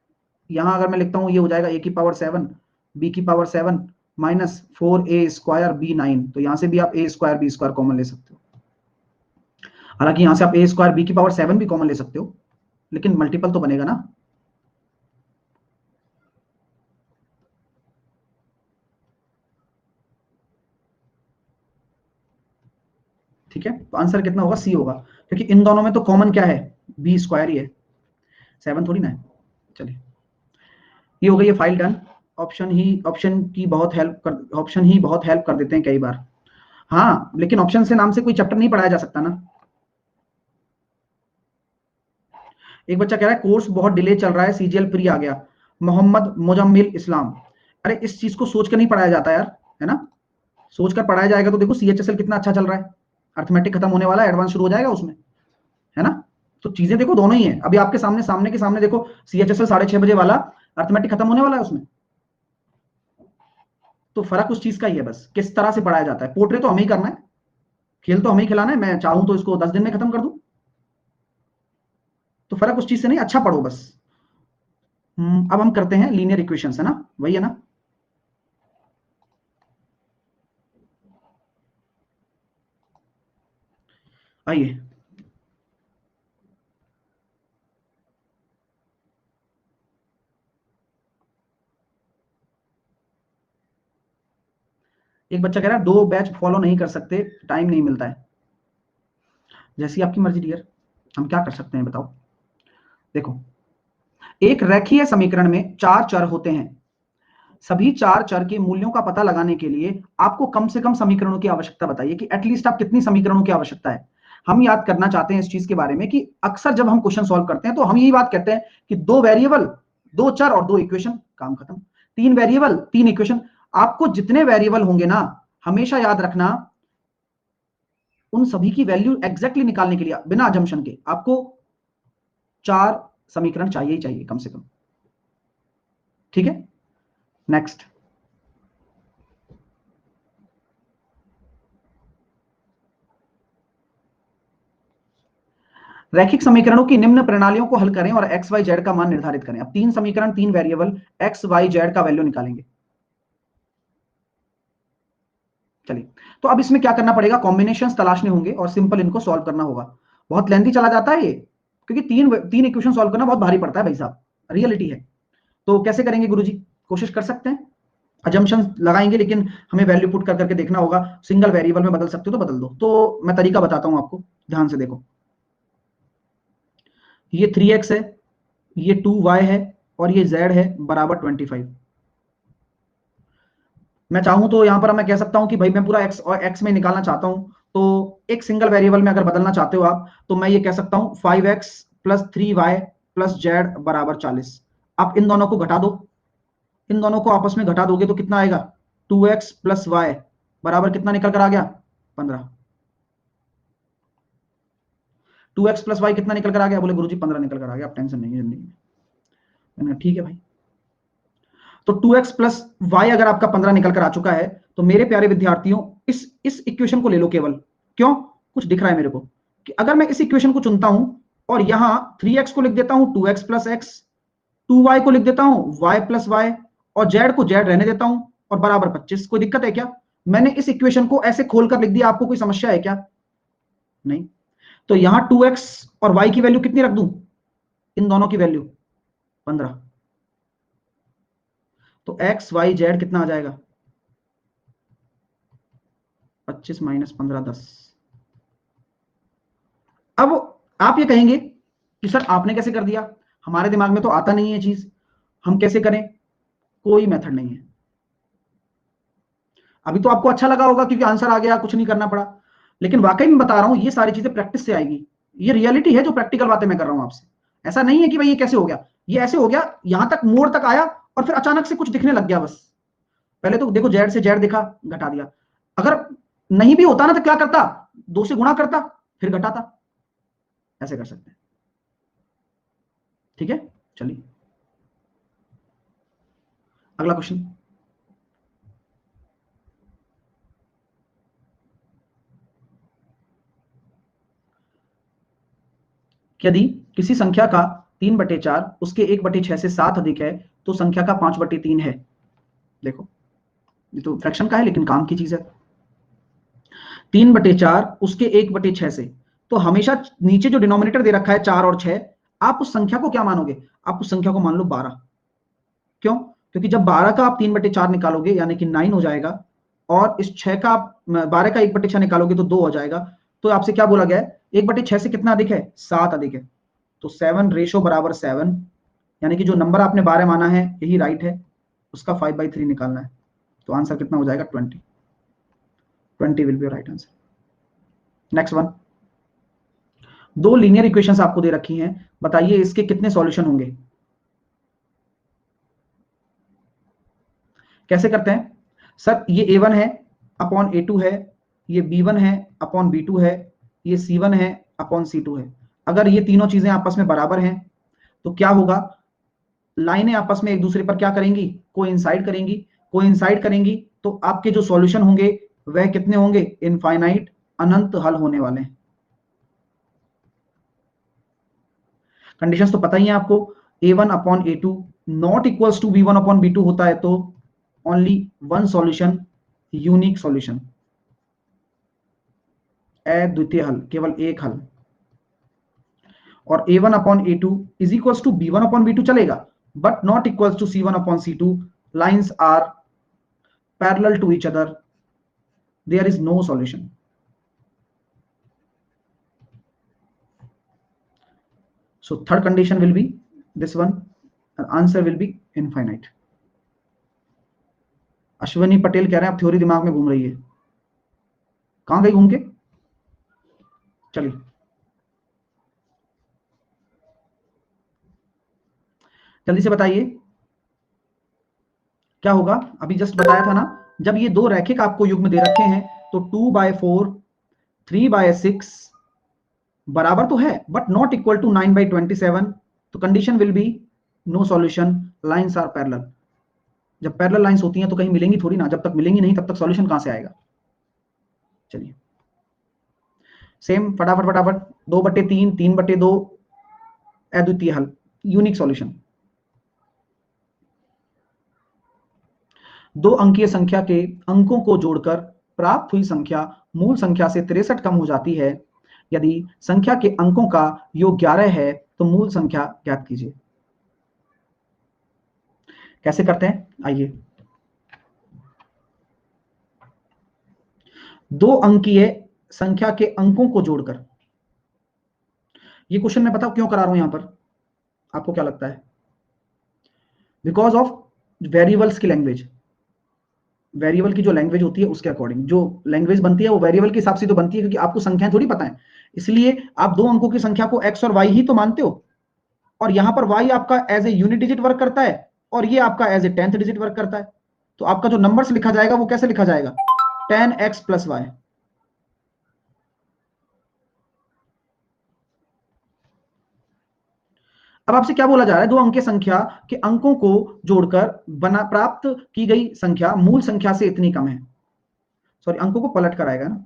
यहां अगर मैं लिखता हूं ये हो जाएगा ए की पावर 7 बी की power 7 minus 4a square B 9, तो यहां से भी आप A square B square common ले सकते हो, हालांकि यहां से आप ए स्क्वायर बी की पावर 7 भी कॉमन ले सकते हो, लेकिन मल्टीपल तो बनेगा ना। ठीक है, तो आंसर कितना होगा, सी होगा, क्योंकि इन दोनों में तो कॉमन क्या है, बी स्क्वायर ही है, 7 थोड़ी ना है। चलिए ये हो गई ये फाइल डन। ऑप्शन ही बहुत हेल्प कर देते हैं कई बार। हाँ, लेकिन ऑप्शन से नाम से कोई चैप्टर नहीं पढ़ाया जा सकता ना। एक बच्चा कह रहा है कोर्स बहुत डिले चल रहा है, सीजीएल प्री आ गया, मोहम्मद मुजम्मिल इस्लाम। अरे इस चीज को सोच कर नहीं पढ़ाया जाता यार, है ना। सोच कर पढ़ाया जाएगा तो देखो सीएचएसएल कितना अच्छा चल रहा है, अर्थमेटिक खत्म होने वाला है, एडवांस शुरू हो जाएगा उसमें, है ना। तो चीजें देखो दोनों ही है। अभी आपके सामने के सामने देखो सीएचएसएल 6:30 बजे वाला अर्थमेटिक खत्म होने वाला है उसमें। तो फर्क उस चीज का ही है बस, किस तरह से पढ़ाया जाता है। पोर्ट्रे तो हमें ही करना है, खेल तो हमें ही खिलाना है। मैं चाहूं तो इसको 10 दिन में खत्म कर दूं। तो फर्क उस चीज से नहीं, अच्छा पढ़ो बस। अब हम करते हैं लीनियर इक्वेशंस, है ना, वही है ना। आइए, एक बच्चा कह रहा है 2 बैच फॉलो नहीं कर सकते, टाइम नहीं मिलता है। जैसी आपकी मर्जी डियर, हम क्या कर सकते हैं बताओ। देखो, एक रेखीय समीकरण में 4 चर होते हैं। सभी 4 चर के मूल्यों का पता लगाने के लिए आपको कम से कम समीकरणों की आवश्यकता बताइए कि एटलीस्ट आप कितनी समीकरणों की आवश्यकता है। हम याद करना चाहते हैं इस चीज के बारे में कि अक्सर जब हम क्वेश्चन सॉल्व करते हैं तो हम यही बात कहते हैं कि 2 वेरिएबल, 2 चर और 2 इक्वेशन, काम खत्म। 3 वेरिएबल 3 इक्वेशन। आपको जितने वेरिएबल होंगे ना, हमेशा याद रखना, उन सभी की वैल्यू एग्जैक्टली निकालने के लिए बिना अजम्पशन के आपको 4 समीकरण चाहिए ही चाहिए कम से कम। ठीक है, नेक्स्ट। रैखिक समीकरणों की निम्न प्रणालियों को हल करें और एक्स वाई जेड का मान निर्धारित करें। अब 3 समीकरण, 3 वेरिएबल, एक्स वाई जेड का वैल्यू निकालेंगे। चलिए, तो अब इसमें क्या करना पड़ेगा, कॉम्बिनेशंस तलाशने होंगे और सिंपल इनको सॉल्व करना होगा। बहुत लेंथी चला जाता है ये, क्योंकि तीन इक्वेशन सॉल्व करना बहुत भारी पड़ता है भाई साहब, रियलिटी है। तो कैसे करेंगे गुरुजी, कोशिश कर सकते हैं, अजम्पशन लगाएंगे, लेकिन हमें वैल्यू पुट कर करके देखना होगा। सिंगल वेरिएबल में बदल सकते हो तो बदल दो। तो मैं तरीका बताता हूं आपको, ध्यान से देखो। ये 3x है, ये 2y है, और ये z है बराबर 25। मैं चाहूं तो यहां पर मैं कह सकता हूं कि भाई मैं पूरा x और x में निकालना चाहता हूं। तो एक सिंगल वेरिएबल में अगर बदलना चाहते हो आप, तो मैं ये कह सकता हूं 5x plus 3y plus Z बराबर 40। आप इन दोनों को घटा दो, इन दोनों को आपस में घटा दोगे तो कितना आएगा, 2x प्लस वाई बराबर कितना निकल कर आ गया, 15। 2x प्लस वाई कितना निकल कर आ गया, बोले गुरुजी 15 निकल कर आ गया। आप टेंशन नहीं है जिंदगी में। मैंने कहा ठीक है भाई। तो 2x प्लस वाई अगर आपका 15 निकल कर आ चुका है, तो मेरे प्यारे विद्यार्थियों इस इक्वेशन को ले लो केवल। क्यों, कुछ दिख रहा है मेरे को कि अगर मैं इस इक्वेशन को चुनता हूं और यहां 3x को लिख देता हूं 2x प्लस एक्स, 2y को लिख देता हूं y प्लस वाई, और z को z रहने देता हूं, और बराबर 25। कोई दिक्कत है क्या, मैंने इस इक्वेशन को ऐसे खोलकर लिख दिया, आपको कोई समस्या है क्या, नहीं। तो यहां 2x और y की वैल्यू कितनी रख दूं, इन दोनों की वैल्यू 15। तो x y z कितना आ जाएगा, 25 माइनस 15 10। अब आप ये कहेंगे कि सर आपने कैसे कर दिया, हमारे दिमाग में तो आता नहीं है चीज, हम कैसे करें। कोई मेथड नहीं है। अभी तो आपको अच्छा लगा होगा क्योंकि आंसर आ गया, कुछ नहीं करना पड़ा, लेकिन वाकई में बता रहा हूं ये सारी चीजें प्रैक्टिस से आएगी। ये रियलिटी है, जो प्रैक्टिकल बातें मैं कर रहा हूं आपसे। ऐसा नहीं है कि भाई ये कैसे हो गया, ये ऐसे हो गया, यहां तक मोड़ तक आया और फिर अचानक से कुछ दिखने लग गया बस। पहले तो देखो जेड से जेड दिखा, घटा दिया। अगर नहीं भी होता ना तो क्या करता, 2 से गुणा करता फिर घटाता। ऐसे कर सकते हैं, ठीक है। चलिए अगला क्वेश्चन। यदि किसी संख्या का 3/4 उसके 1/6 से 7 अधिक है तो संख्या का 5/3 है। देखो ये तो फ्रैक्शन का है लेकिन काम की चीज है। 3/4 उसके 1/6 से, तो हमेशा नीचे जो डिनोमिनेटर दे रखा है 4 और 6, आप उस संख्या को क्या मानोगे, आप उस संख्या को मान लो 12। क्यों, क्योंकि जब 12 का आप 3/4 निकालोगे यानी कि 9 हो जाएगा, और इस 6 का आप 12 का 1/6 निकालोगे तो 2 हो जाएगा। तो आपसे क्या बोला गया है, 1/6 से कितना अधिक है, 7 अधिक है। तो 7 रेशो बराबर 7, यानी कि जो नंबर आपने 12 माना है यही राइट है, उसका 5/3 निकालना है। तो आंसर कितना हो जाएगा? 20। 20 will be right answer. Next one, दो लीनियर इक्वेशंस आपको दे रखी हैं, बताइए इसके कितने सॉल्यूशन होंगे। कैसे करते हैं सर? ये A1 है अपॉन A2 है, ये B1 है अपॉन B2 है, ये C1 है अपॉन C2 है। अगर ये तीनों चीजें आपस में बराबर हैं तो क्या होगा? लाइनें आपस में एक दूसरे पर क्या करेंगी? कोइंसाइड करेंगी। कोइंसाइड करेंगी तो आपके जो सॉल्यूशन होंगे वह कितने होंगे? इनफाइनाइट, अनंत हल होने वाले हैं। कंडीशंस तो पता ही है आपको, A1 upon A2 not equals to B1 upon B2 होता है तो only one solution, unique solution, अद्वितीय हल, केवल एक हल। और A1 upon A2 is equals to B1 upon B2 चलेगा, but not equals to C1 upon C2। Lines are parallel to each other, there is no solution. So third condition will be this one, and answer will be infinite. Ashwini Patel कह रहे हैं आप theory दिमाग में घूम रही है। कहां गई घूम के? चलिए जल्दी से बताइए क्या होगा। अभी जस्ट बताया था ना, जब ये दो रैखिक आपको युग्म दे रखे हैं तो 2/4 3/6 बराबर तो है बट नॉट इक्वल टू 9/27, तो condition will be no solution, lines are parallel. जब पैरेलल लाइंस होती हैं तो कहीं मिलेंगी थोड़ी ना, जब तक मिलेंगी नहीं तब तक सॉल्यूशन कहां से आएगा। चलिए सेम फटाफट फटाफट, 2/3 3/2 अद्वितीय हल, यूनिक सॉल्यूशन। दो अंकीय संख्या के अंकों को जोड़कर प्राप्त हुई संख्या मूल संख्या से 63 कम हो जाती है। यदि संख्या के अंकों का योग 11 है तो मूल संख्या ज्ञात कीजिए। कैसे करते हैं आइए। दो अंकीय संख्या के अंकों को जोड़कर, ये क्वेश्चन मैं बताऊं क्यों करा रहा हूं यहां पर, आपको क्या लगता है? बिकॉज ऑफ वेरिएबल्स की लैंग्वेज। वेरिएबल की जो लैंग्वेज होती है उसके अकॉर्डिंग जो लैंग्वेज बनती है वो वेरिएबल के हिसाब से तो बनती है, क्योंकि आपको संख्याएं थोड़ी पता है, इसलिए आप दो अंकों की संख्या को x और y ही तो मानते हो। और यहां पर y आपका as a unit digit work करता है और ये आपका एज ए 10th डिजिट वर्क करता है। तो आपका जो नंबर्स लिखा जाएगा वो कैसे लिखा जाएगा? 10x + y। अब आपसे क्या बोला जा रहा है? दो अंकीय संख्या के अंकों को जोड़कर बना प्राप्त की गई संख्या मूल संख्या से इतनी कम है। सॉरी, अंकों को पलट कर आएगा ना,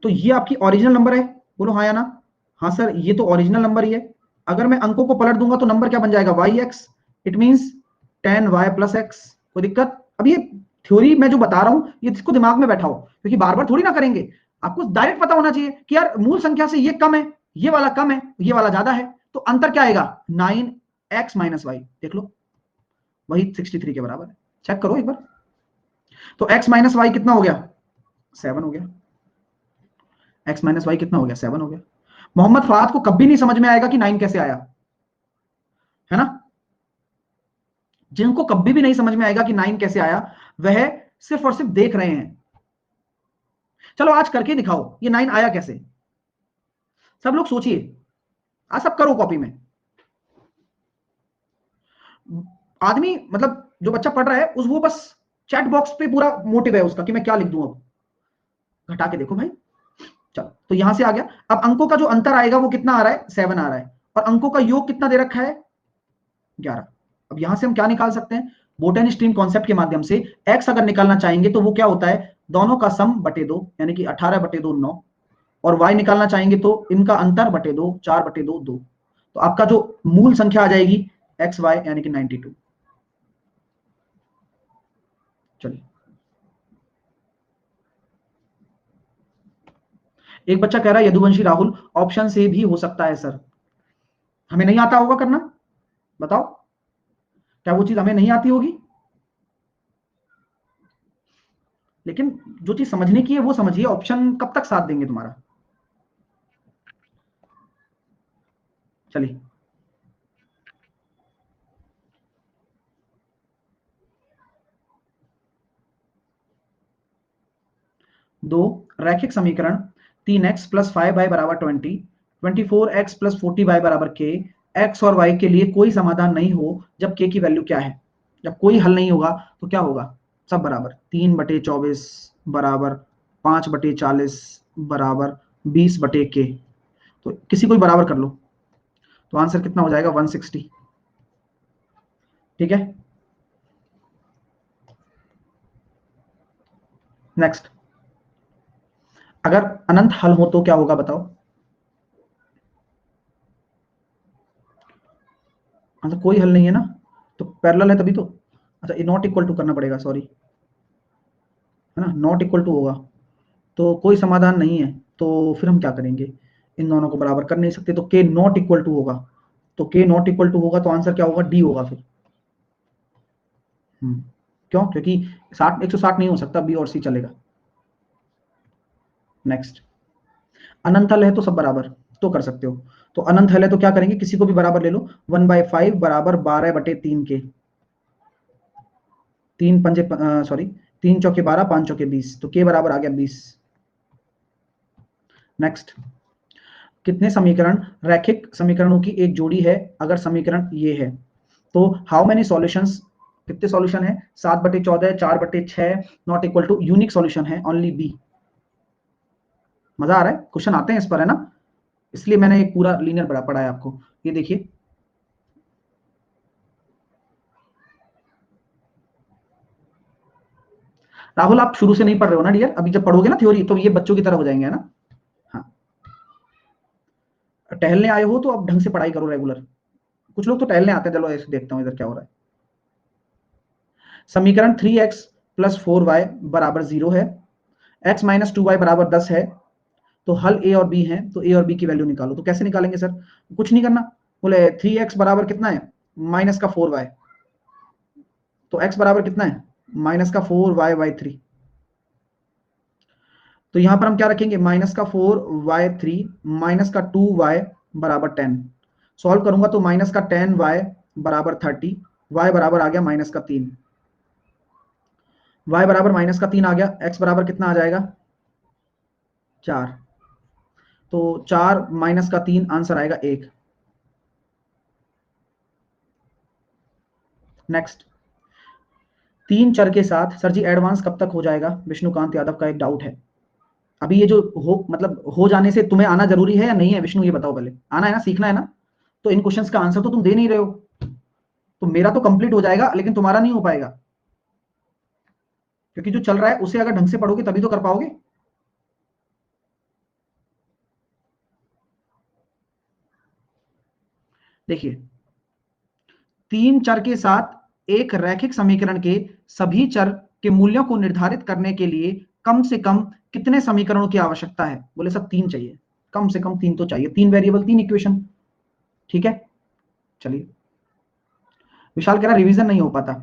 तो ये आपकी ओरिजिनल नंबर है, बोलो हाँ या ना। हाँ सर ये तो ओरिजिनल नंबर ही है। अगर मैं अंकों को पलट दूंगा तो नंबर क्या बन जाएगा? yx, it means 10y + x। कोई दिक्कत? अब ये थ्योरी मैं जो बता रहा हूं ये इसको दिमाग में बैठाओ, क्योंकि बार बार थोड़ी ना करेंगे। आपको डायरेक्ट पता होना चाहिए कि यार मूल संख्या से ये कम है, ये वाला कम है, ये वाला ज्यादा है, तो अंतर क्या आएगा? 9x - y। देख लो वही 63 के बराबर है, चेक करो एक बार। तो x - y कितना हो गया? 7 हो गया। x - y कितना हो गया? 7 हो गया। मोहम्मद फराद को कभी नहीं समझ में आएगा कि 9 कैसे आया, है ना। जिनको कभी भी नहीं समझ में आएगा कि 9 कैसे आया वह सिर्फ और सिर्फ देख रहे हैं। चलो आज करके दिखाओ ये 9 आया कैसे। सब लोग सोचिए, आज सब करो कॉपी में। आदमी मतलब जो बच्चा पढ़ रहा है उस वो बस चैट बॉक्स पे पूरा मोटिव है उसका कि मैं क्या लिख दूं। अब घटा के देखो भाई। चलो तो यहां से आ गया। अब अंकों का जो अंतर आएगा वो कितना आ रहा है? 7 आ रहा है। और अंकों का योग कितना दे रखा है? 11। अब यहां से हम क्या निकाल सकते हैं? बोटन स्ट्रीम कॉन्सेप्ट के माध्यम से x अगर निकालना चाहेंगे तो वो क्या होता है? दोनों का सम बटे 2, यानी कि 18/2 9। और y निकालना चाहेंगे तो इनका अंतर बटे 2, 4/2 2। तो आपका जो मूल संख्या आ जाएगी xy यानी कि 92। चलिए एक बच्चा कह रहा है यदुवंशी राहुल ऑप्शन से भी हो सकता है सर। हमें नहीं आता होगा करना, बताओ क्या वो चीज हमें नहीं आती होगी? लेकिन जो चीज समझने की है वो समझिए, ऑप्शन कब तक साथ देंगे तुम्हारा। चलिए, दो रैखिक समीकरण 3x प्लस 5y बराबर 20, 24x प्लस 40y बराबर k, x और y के लिए कोई समाधान नहीं हो जब k की वैल्यू क्या है। जब कोई हल नहीं होगा तो क्या होगा, सब बराबर 3/24 बराबर 5/40 बराबर 20 k। तो किसी को बराबर कर लो, तो आंसर कितना हो जाएगा 160। ठीक है, नेक्स्ट, अगर अनंत हल हो तो क्या होगा बताओ। अच्छा, कोई हल नहीं है ना, तो पैरेलल है तभी तो। अच्छा, ये नॉट इक्वल टू करना पड़ेगा, सॉरी, है ना, नॉट इक्वल टू होगा तो कोई समाधान नहीं है, तो फिर हम क्या करेंगे, इन दोनों को बराबर कर नहीं सकते, तो के नॉट इक्वल टू होगा, तो के नॉट इक्वल टू होगा तो आंसर क्या होगा, डी होगा फिर। क्यों, क्योंकि 160 नहीं हो सकता, बी और सी चलेगा। नेक्स्ट, अनंत हल है तो सब बराबर तो कर सकते हो, तो अनंत हल है तो क्या करेंगे, किसी को भी बराबर ले लो, 1/5 बराबर 12/3 के, 3 चौके 12, 5 चौके 20, तो के बराबर आ गया 20। नेक्स्ट, कितने समीकरण रैखिक समीकरणों की एक जोड़ी है अगर समीकरण ये है, तो हाउ मेनी सॉल्यूशंस, कितने सॉल्यूशन है, 7/14, 4/6, not equal to, unique solution है ओनली बी। मजा आ रहा है, क्वेश्चन आते हैं इस पर, है ना, इसलिए मैंने एक पूरा लीनियर पढ़ा है आपको। ये देखिए, राहुल आप शुरू से नहीं पढ़ रहे हो ना डियर, अभी जब पढ़ोगे ना थ्योरी तो ये बच्चों की तरह हो जाएंगे, है ना। हाँ, टहलने आए हो तो अब ढंग से पढ़ाई करो रेगुलर, कुछ लोग तो टहलने आते हैं, चलो ऐसे देखता हूँ इधर क्या हो रहा है। समीकरण 3x प्लस 4y बराबर 0 है, x माइनस 2y बराबर 10 है, तो हल a और b है, तो a और b की वैल्यू निकालो। तो कैसे निकालेंगे सर, कुछ नहीं करना, बोले 3x बराबर कितना है, माइनस का 4y, तो x बराबर कितना है, माइनस का 4y/3, तो यहां पर हम क्या रखेंगे, माइनस का 4y3 माइनस का 2y बराबर 10, सॉल्व करूंगा तो माइनस का 10y बराबर 30, y बराबर आ गया माइनस का 3, y बराबर माइनस का 3 आ गया, x बराबर कितना आ जाएगा 4, तो 4 माइनस का 3 आंसर आएगा 1। नेक्स्ट, 3 चर के साथ सर जी एडवांस कब तक हो जाएगा, विष्णुकांत यादव का एक डाउट है। अभी ये जो हो मतलब हो जाने से तुम्हें आना जरूरी है या नहीं है विष्णु, ये बताओ पहले, आना है ना, सीखना है ना, तो इन क्वेश्चंस का आंसर तो तुम दे नहीं रहे हो, तो मेरा तो कंप्लीट हो जाएगा लेकिन तुम्हारा नहीं हो पाएगा, क्योंकि जो चल रहा है उसे अगर ढंग से पढ़ोगे तभी तो कर पाओगे। देखिए, 3 चर के साथ एक रैखिक समीकरण के सभी चर के मूल्यों को निर्धारित करने के लिए कम से कम कितने समीकरणों की आवश्यकता है, बोले सब 3 चाहिए, कम से कम 3 तो चाहिए, 3 वेरिएबल 3 इक्वेशन। ठीक है, चलिए, विशाल कह रहा रिवीजन नहीं हो पाता,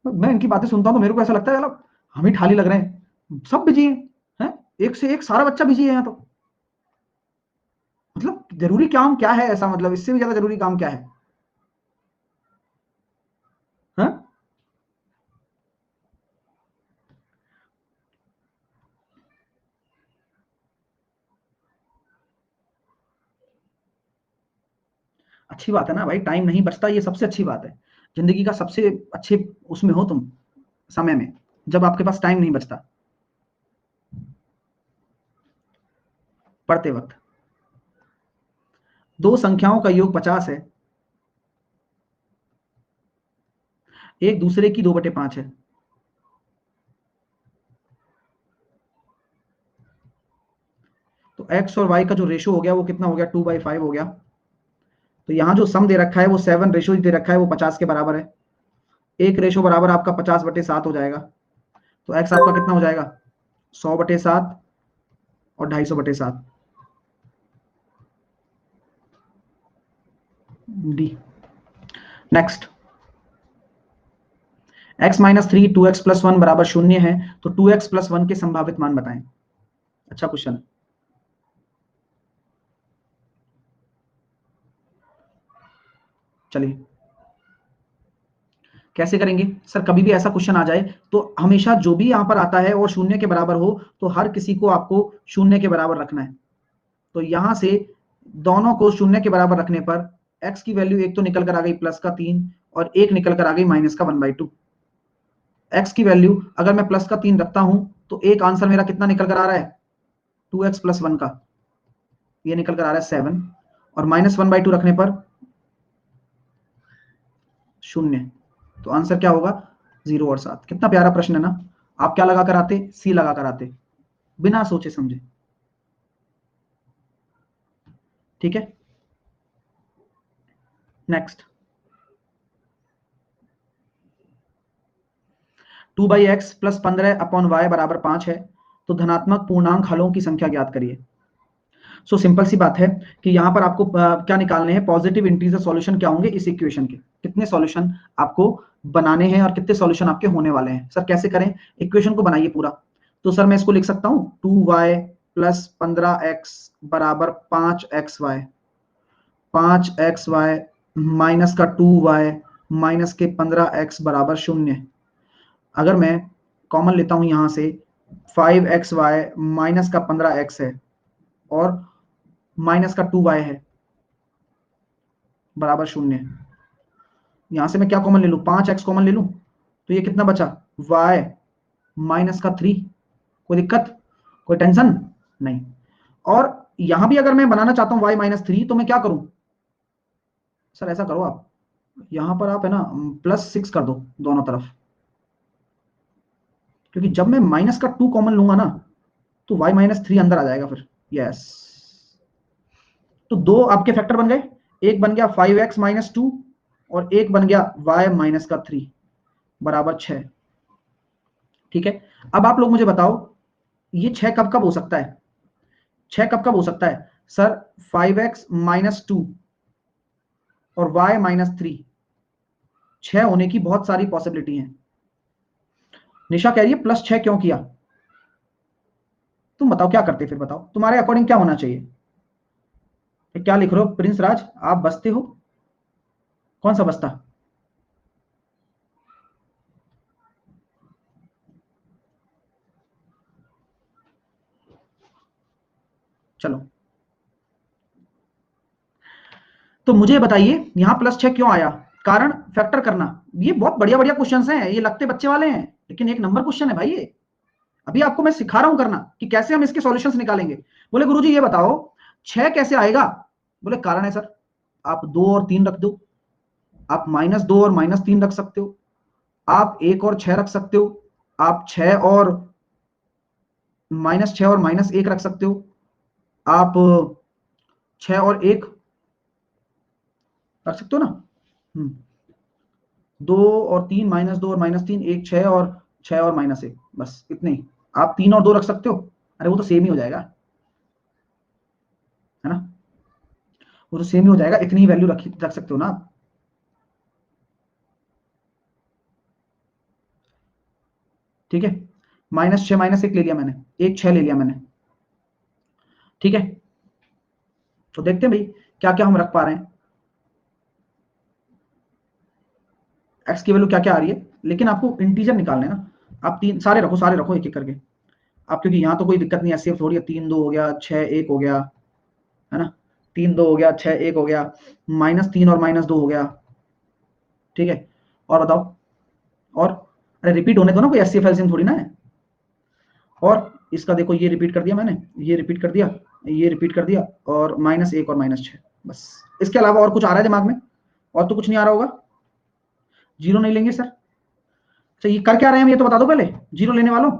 मैं इनकी बातें सुनता हूं तो मेरे को ऐसा लगता है मतलब हम ही ठाली लग रहे हैं, सब बिजी हैं, एक से एक सारा बच्चा बिजी है यहाँ तो, मतलब जरूरी काम क्या है ऐसा, मतलब इससे भी ज्यादा जरूरी काम क्या है, हा? अच्छी बात है ना भाई, टाइम नहीं बचता, ये सबसे अच्छी बात है, जिंदगी का सबसे अच्छे उसमें हो तुम, समय में, जब आपके पास टाइम नहीं बचता पढ़ते वक्त। दो संख्याओं का योग 50 है, एक दूसरे की 2/5 है, तो x और y का जो रेशो हो गया वो कितना हो गया, 2/5 हो गया, तो यहां जो सम दे रखा है वो 7 रेशो दे रखा है, वो 50 के बराबर है, एक रेशो बराबर आपका 50/7 हो जाएगा, तो x आपका कितना हो जाएगा 100/7 और 250/7, D. Next, x minus 3 2x plus 1 बराबर 0 है, तो 2x प्लस 1 के संभावित मान बताएं। अच्छा क्वेश्चन है, चलिए कैसे करेंगे सर, कभी भी ऐसा क्वेश्चन आ जाए तो हमेशा जो भी यहां पर आता है और शून्य के बराबर हो तो हर किसी को आपको शून्य के बराबर रखना है। तो यहां से दोनों को शून्य के बराबर रखने पर x की वैल्यू एक तो निकल कर आ गई प्लस का 3 और एक निकल कर आ गई माइनस का 1/2। x की वैल्यू अगर मैं प्लस का 3 रखता हूं तो एक आंसर मेरा कितना निकल कर आ रहा है 2x + 1 का, ये निकल कर आ रहा है 7 और -1/2 रखने पर 0। तो आंसर क्या होगा 0 और 7। कितना प्यारा प्रश्न है ना। आप क्या लगा कर आते, सी लगा कर आते बिना सोचे समझे। ठीक है नेक्स्ट 2/x + 15/y = 5 है तो धनात्मक पूर्णांक हलों की संख्या ज्ञात करिए। सो सिंपल सी बात है कि यहां पर आपको क्या निकालने हैं, पॉजिटिव इंटीजर सॉल्यूशन क्या होंगे इस इक्वेशन के, कितने सॉल्यूशन आपको बनाने हैं और कितने सॉल्यूशन आपके होने वाले हैं। सर कैसे करें, इक्वेशन को बनाइए पूरा। तो सर मैं इसको लिख सकता हूं 2y + 15x = 5xy, 5xy minus का 2y माइनस के 15x = 0। अगर मैं कॉमन लेता हूं यहां से 5xy माइनस का 15x है और माइनस का 2y है बराबर 0। यहां से मैं क्या कॉमन ले लूं, 5x कॉमन ले लूं तो ये कितना बचा y माइनस का 3। कोई दिक्कत, कोई टेंशन नहीं। और यहां भी अगर मैं बनाना चाहता हूं y - 3 तो मैं क्या करूं, सर ऐसा करो आप यहां पर आप है ना +6 कर दो दोनों तरफ, क्योंकि जब मैं माइनस का 2 कॉमन लूंगा ना तो y - 3 अंदर आ जाएगा फिर। यस, तो दो आपके फैक्टर बन गए, एक बन गया 5x - 2 और एक बन गया y - 3 = 6। ठीक है, अब आप लोग मुझे बताओ ये 6 कब कब हो सकता है, 6 कब कब हो सकता है सर, 5x - 2 और y - 3 6 होने की बहुत सारी पॉसिबिलिटी है। निशा कह रही है +6 क्यों किया, तुम बताओ क्या करते, फिर बताओ तुम्हारे अकॉर्डिंग क्या होना चाहिए। क्या लिख रहे हो प्रिंस राज, आप बसते हो, कौन सा बस्ता। चलो तो मुझे बताइए यहां +6 क्यों आया, कारण फैक्टर करना। ये बहुत बढ़िया बढ़िया क्वेश्चंस हैं, ये लगते बच्चे वाले हैं लेकिन एक नंबर क्वेश्चन है भाई ये। अभी आपको मैं सिखा रहा हूं करना कि कैसे हम इसके सॉल्यूशंस निकालेंगे। बोले गुरुजी ये बताओ 6 कैसे आएगा, बोले कारण है सर, आप 2 और 3 रख दो, आप -2 और -3 रख सकते हो, आप 1 और 6 रख सकते हो, आप 6 और -6 और -1 रख सकते हो, आप 6 और 1 रख सकते हो ना। 2 और 3 -2 और -3 1 6 और 6 और -1 बस इतने ही। आप 3 और 2 रख सकते हो, अरे वो तो सेम ही हो जाएगा है ना, वो तो सेम ही हो जाएगा, इतनी ही वैल्यू रख सकते हो ना आप। ठीक है, -6 -1 ले लिया मैंने, 1 6 ले लिया मैंने। ठीक है, तो देखते हैं भाई क्या क्या हम रख पा रहे हैं, एक्स की वैल्यू क्या क्या आ रही है। लेकिन आपको इंटीजर निकालने ना, आप तीन सारे रखो, सारे रखो एक एक करके आप, क्योंकि यहाँ तो कोई दिक्कत नहीं है, सेफ थोड़ी है। 3 2 हो गया, 6 1 हो गया है ना, 3 2 हो गया, 6 1 हो गया, -3 और -2 हो गया। ठीक है, और बताओ, और अरे रिपीट होने दो ना, कोई एचसीएफ एलसीएम थोड़ी ना है। और इसका देखो ये रिपीट कर दिया मैंने, ये रिपीट कर दिया, ये रिपीट कर दिया, और -1 और -6 बस। इसके अलावा और कुछ आ रहा है दिमाग में, और तो कुछ नहीं आ रहा होगा। जीरो नहीं लेंगे सर, अच्छा ये कर क्या रहे हैं हम ये तो बता दो पहले, जीरो लेने वालों।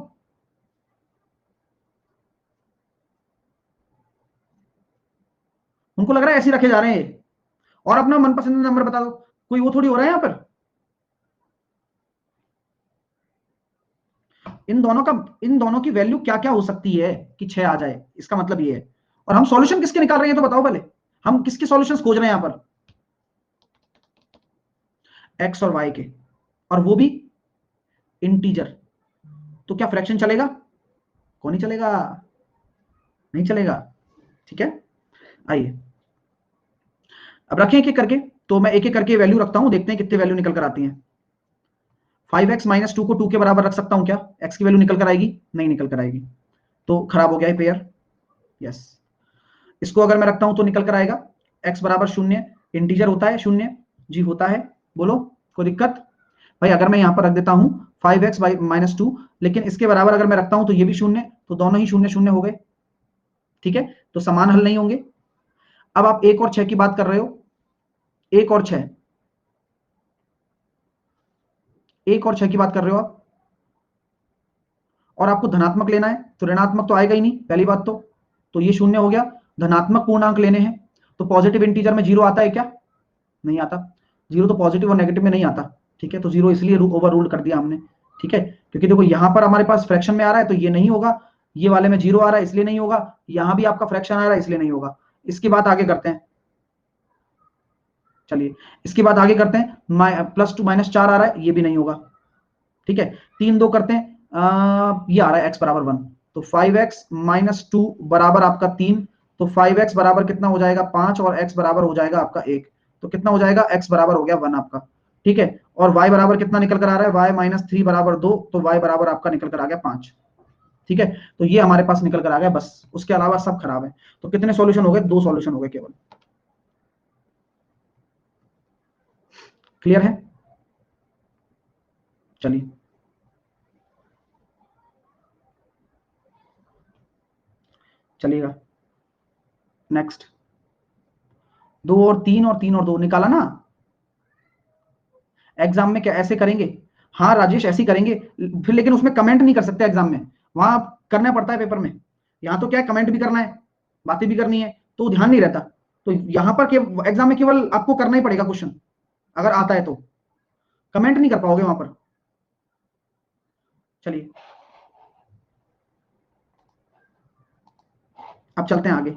उनको लग रहा है ऐसे ही रखे जा रहे हैं, और अपना मनपसंद नंबर बता दो, कोई वो थोड़ी हो रहा है यहाँ पर। इन दोनों की वैल्यू क्या क्या हो सकती है कि 6 आ जाए, इसका मतलब ये है। और हम सॉल्यूशन किसके निकाल रहे हैं तो बताओ पहले, हम किसके सॉल्यूशंस खोज रहे हैं यहाँ पर, एक्स और वाई के, और वो भी इंटीजर। तो क्या फ्रैक्शन चलेगा, कौन नहीं चलेगा, नहीं चलेगा। ठीक है, आइए अब रखें एक एक करके। तो मैं एक एक करके वैल्यू रखता हूं, देखते हैं कितने वैल्यू निकल कर आती हैं। 5x माइनस 2 को 2 के बराबर रख सकता हूं क्या? x की वैल्यू निकल कर आएगी? नहीं निकल कर आएगी, तो खराब हो गया है पेयर। यस, इसको अगर मैं रखता हूं तो निकल कर आएगा x बराबर 0। इंटीजर होता है 0? जी होता है। बोलो कोई दिक्कत? भाई अगर मैं यहां पर रख देता हूं 5x माइनस 2, लेकिन इसके बराबर अगर मैं रखता हूं तो ये भी 0, तो दोनों ही 0 0 हो गए। ठीक है, तो समान हल नहीं होंगे। अब आप 1 और 6 की बात कर रहे हो, 1 और 6, 1 और 6 की बात कर रहे हो आप, और आपको धनात्मक लेना है, तो ऋणात्मक तो आएगा ही नहीं पहली बात तो ये 0 हो गया। धनात्मक पूर्णांक लेने हैं, तो पॉजिटिव इंटीजर में 0 आता है क्या? नहीं आता। 0 तो पॉजिटिव और नेगेटिव में नहीं आता। ठीक है, तो 0 इसलिए ओवर रूल कर दिया हमने। ठीक है, क्योंकि देखो यहां पर हमारे पास फ्रैक्शन में आ रहा है तो ये नहीं होगा, ये वाले में 0 आ रहा है इसलिए नहीं होगा, यहां भी आपका फ्रैक्शन आ रहा है इसलिए नहीं होगा। इसकी बात आगे करते हैं, चलिए इसकी बात आगे करते हैं। +2 -4 आ रहा है, ये भी नहीं होगा। ठीक है, 3 2 करते हैं, ये आ रहा है x बराबर 1, तो 5x माइनस 2 बराबर आपका 3, तो 5x बराबर कितना हो जाएगा 5, और x बराबर हो जाएगा आपका 1, तो कितना हो जाएगा x बराबर हो गया 1 आपका। ठीक है, और y बराबर कितना निकल कर आ रहा है, y माइनस 3 बराबर 2, तो y बराबर आपका निकल कर आ गया 5। ठीक है, तो ये हमारे पास निकल कर आ गया बस, उसके अलावा सब खराब है। तो कितने सॉल्यूशन हो गए? 2 सॉल्यूशन हो गए केवल। क्लियर है? चलिए चलिएगा नेक्स्ट। 2 और 3 और 3 और 2 निकाला ना? एग्जाम में क्या ऐसे करेंगे? हाँ राजेश ऐसे ही करेंगे, फिर लेकिन उसमें कमेंट नहीं कर सकते एग्जाम में, वहां करना पड़ता है पेपर में। यहाँ तो क्या है, कमेंट भी करना है, बातें भी करनी है, तो ध्यान नहीं रहता। तो यहाँ पर एग्जाम में केवल आपको करना ही पड़ेगा क्वेश्चन, अगर आता है तो कमेंट नहीं कर पाओगे वहां पर। चलिए अब चलते हैं आगे।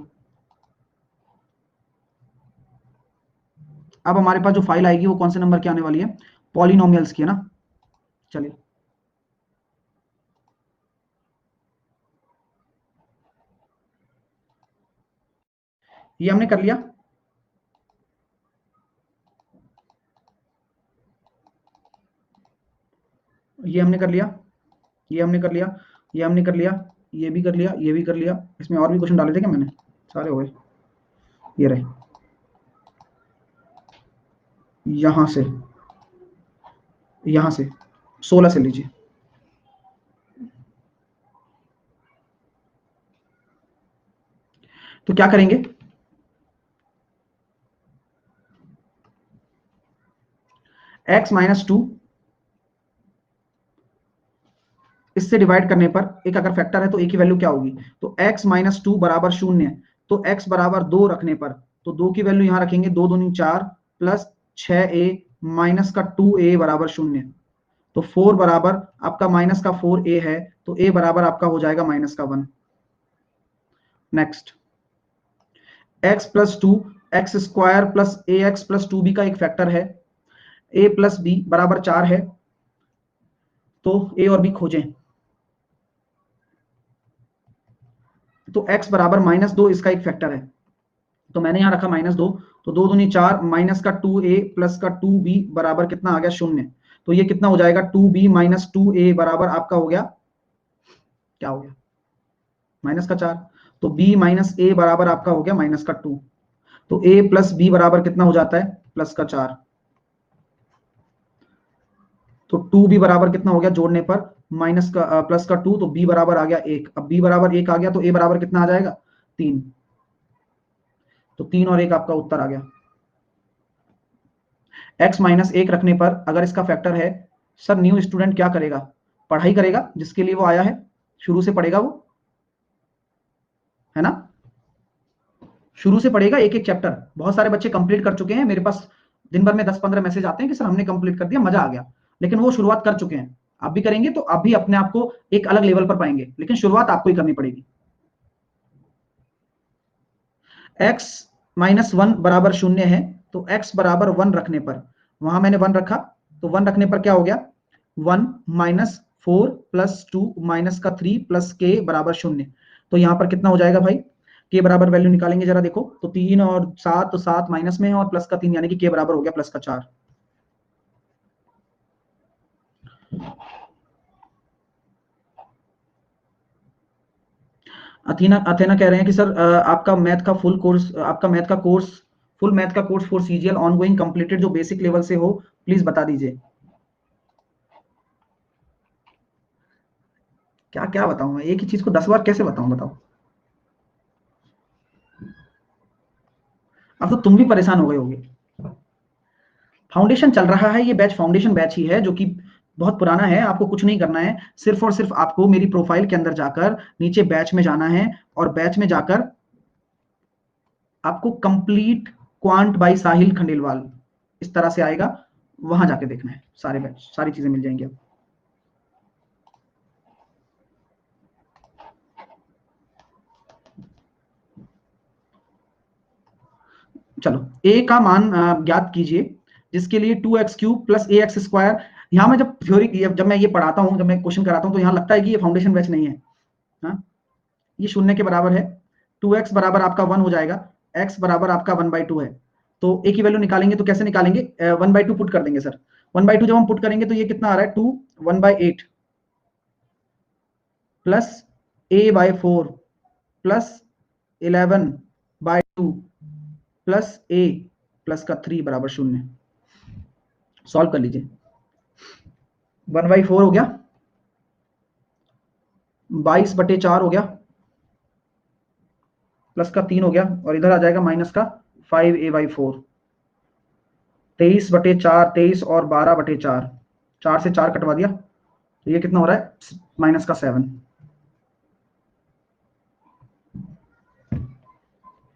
अब हमारे पास जो फाइल आएगी वो कौन से नंबर की आने वाली है? पॉलिनोमियल्स की है ना। चलिए ये हमने कर लिया। ये हमने कर लिया, ये हमने कर लिया, ये हमने कर लिया, ये भी कर लिया, ये भी कर लिया। इसमें और भी क्वेश्चन डाले थे क्या मैंने? सारे हो गए, ये रहे। यहां से, यहां से 16 से लीजिए। तो क्या करेंगे, x माइनस 2 इससे डिवाइड करने पर, एक अगर फैक्टर है तो एक की वैल्यू क्या होगी, तो x माइनस 2 बराबर 0, तो x बराबर 2 रखने पर, तो 2 की वैल्यू यहां रखेंगे, 2 दूनी 4 प्लस 6a माइनस का 2a बराबर 0, तो 4 बराबर आपका माइनस का 4a है, तो a बराबर आपका हो जाएगा माइनस का 1। Next, x plus 2 x square plus a x plus 2b का एक फैक्टर है, a प्लस बी बराबर 4 है, तो a और b खोजें। तो x बराबर -2 इसका एक फैक्टर है, तो मैंने यहां रखा -2, तो 2 दूनी 4 माइनस का 2a प्लस का 2b बराबर कितना आ गया 0, तो ये कितना हो जाएगा 2b माइनस 2a बराबर आपका हो गया, क्या हो गया, माइनस का 4, तो b माइनस a बराबर आपका हो गया माइनस का 2, तो a प्लस b बराबर कितना हो जाता है, प्लस का 4, तो 2b बराबर कितना हो गया जोड़ने पर, माइनस का प्लस का 2, तो b बराबर आ गया 1। अब b बराबर 1 आ गया तो a बराबर कितना आ जाएगा 3, तो 3 और 1 आपका उत्तर आ गया। x माइनस 1 रखने पर अगर इसका फैक्टर है, सर न्यू स्टूडेंट क्या करेगा, पढ़ाई करेगा, जिसके लिए वो आया है शुरू से पढ़ेगा वो, है ना, शुरू से पढ़ेगा एक एक चैप्टर। बहुत सारे बच्चे कंप्लीट कर चुके हैं, मेरे पास दिन भर में 10-15 मैसेज आते हैं कि सर हमने कंप्लीट कर दिया, मजा आ गया, लेकिन वो शुरुआत कर चुके हैं। आप भी करेंगे तो आप भी अपने आप को एक अलग लेवल पर पाएंगे, लेकिन शुरुआत आपको ही करनी पड़ेगी। x माइनस 1 बराबर 0 है, तो x बराबर 1 रखने पर, वहां मैंने 1 रखा, तो 1 रखने पर क्या हो गया, 1 माइनस 4 प्लस 2 माइनस का 3 प्लस k बराबर 0, तो यहां पर कितना हो जाएगा भाई, के बराबर वैल्यू निकालेंगे जरा देखो, तो 3 और 7, तो 7 माइनस में है और प्लस का 3, यानी कि के बराबर हो गया प्लस का 4। अथीना अथेना कह रहे हैं कि सर आपका मैथ का फुल मैथ का course for CGL ongoing completed जो बेसिक लेवल से हो, प्लीज बता दीजिए। क्या क्या बताऊं मैं, एक ही चीज को 10 बार कैसे बताऊं, बताओ। अब तो तुम भी परेशान हो गए होगे। फाउंडेशन चल रहा है, ये बैच फाउंडेशन बैच ही है जो कि बहुत पुराना है। आपको कुछ नहीं करना है, सिर्फ और सिर्फ आपको मेरी प्रोफाइल के अंदर जाकर नीचे बैच में जाना है और बैच में जाकर आपको कंप्लीट क्वांट बाय साहिल खंडेलवाल इस तरह से आएगा, वहां जाके देखना है, सारे बैच सारी चीजें मिल जाएंगी आपको। चलो a का मान ज्ञात कीजिए जिसके लिए 2x³ प्लस ax²। यहाँ मैं जब थ्योरी जब मैं ये पढ़ाता हूँ, जब मैं क्वेश्चन कराता हूँ, तो यहाँ लगता है कि ये फाउंडेशन बैच नहीं है। हाँ, ये 0 के बराबर है, 2x बराबर आपका 1 हो जाएगा, x बराबर आपका 1/2 है। तो a की वैल्यू निकालेंगे तो कैसे निकालेंगे, 1/2 पुट कर देंगे सर। 1/2 जब हम पुट करेंगे तो ये कितना आ रहा है, 2 1/8 plus a/4 plus 11/2 plus a plus का 3 बराबर 0। सॉल्व कर लीजिए, 1/4 हो गया, 22/4 हो गया, प्लस का 3 हो गया, और इधर आ जाएगा माइनस का 5a/4। 23/4, 23 और 12/4, 4 से 4 कटवा दिया, तो ये कितना हो रहा है, माइनस का 7।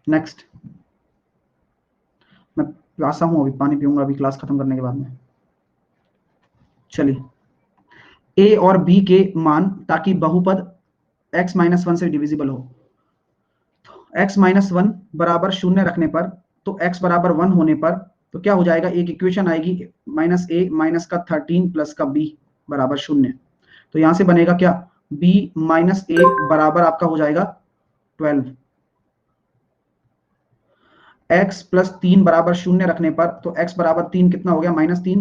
नेक्स्ट, मैं प्यासा हूं, अभी पानी पीऊंगा अभी क्लास खत्म करने के बाद में। चलिए, a और b के मान ताकि बहुपद x - 1 से डिविजिबल हो, x - 1 बराबर 0 रखने पर, तो x बराबर 1 होने पर तो क्या हो जाएगा, एक इक्वेशन आएगी -a माइनस का 13 प्लस का b बराबर 0। तो यहां से बनेगा क्या, b माइनस a बराबर आपका हो जाएगा 12। x प्लस 3 बराबर 0 रखने पर तो x बराबर 3 कितना हो गया, -3।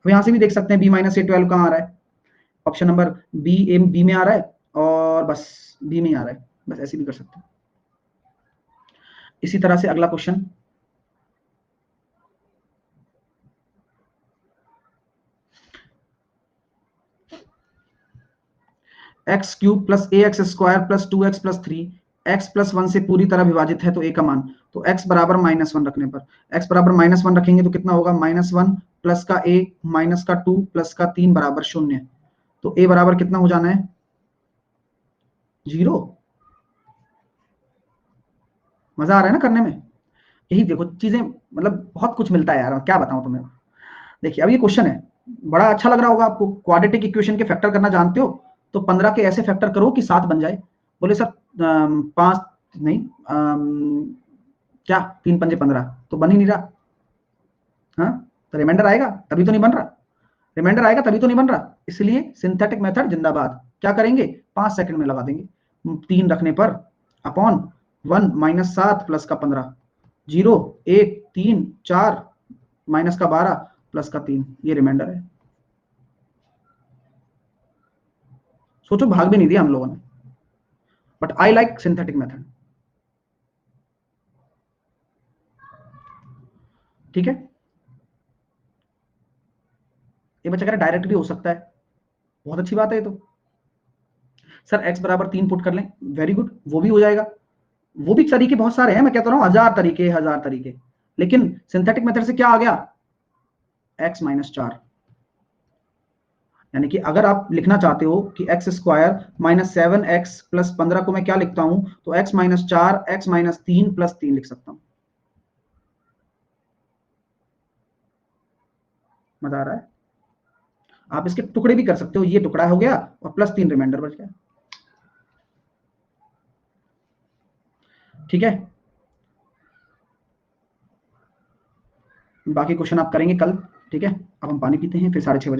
अब यहां से भी देख सकते हैं b माइनस a 12 कहां आ रहा है, ऑप्शन नंबर बी में आ रहा है, और बस बी में आ रहा है, बस ऐसे भी कर सकते हैं। इसी तरह से अगला question, x³ plus ax² plus 2x plus 3 x plus 1 से पूरी तरह विभाजित है, तो a का मान, तो x बराबर -1 रखने पर, x बराबर -1 रखेंगे तो कितना होगा, -1 प्लस का a माइनस का 2 प्लस का 3 बराबर 0। तो a बराबर कितना हो जाना है, 0। मजा आ रहा है ना करने में, यही देखो चीजें, मतलब बहुत कुछ मिलता है यार, क्या बताऊं तुम्हें। देखिए अब ये क्वेश्चन है, बड़ा अच्छा लग रहा होगा आपको, क्वाड्रेटिक इक्वेशन के फैक्टर करना जानते हो, तो 15 के ऐसे फैक्टर करो कि 7 बन जाए। बोले सर 5 नहीं, क्या 3 पंजे 15, तो बन ही नहीं रहा। हाँ, तो रिमाइंडर आएगा तभी तो नहीं बन रहा, रिमाइंडर आएगा तभी तो नहीं बन रहा, इसलिए सिंथेटिक मेथड जिंदाबाद। क्या करेंगे, 5 सेकंड में लगा देंगे, 3 रखने पर अपॉन 1 माइनस 7 प्लस का 15, 0 1 3 4 माइनस का 12 प्लस का 3, ये रिमाइंडर है। सोचो भाग भी नहीं दिया हम लोगों ने, but I like synthetic method. ठीक है, ये बच्चा कह रहा डायरेक्ट भी हो सकता है, बहुत अच्छी बात है ये तो। सर x बराबर 3 पुट कर लें, वेरी गुड, वो भी हो जाएगा। वो भी तरीके बहुत सारे हैं, मैं कहता रहा हूं हजार तरीके, लेकिन सिंथेटिक मेथड से क्या आ गया, x - 4। यानी कि अगर आप लिखना चाहते हो कि x² - 7x प्लस 15 को मैं क्या लिखता हूं, तो x - 4 x - 3 प्लस 3 लिख सकता हूं। मजा आ रहा है, आप इसके टुकड़े भी कर सकते हो, ये टुकड़ा हो गया और प्लस 3 रिमाइंडर बच गया। ठीक है, बाकी क्वेश्चन आप करेंगे कल। ठीक है, अब हम पानी पीते हैं, फिर 6:30 बजे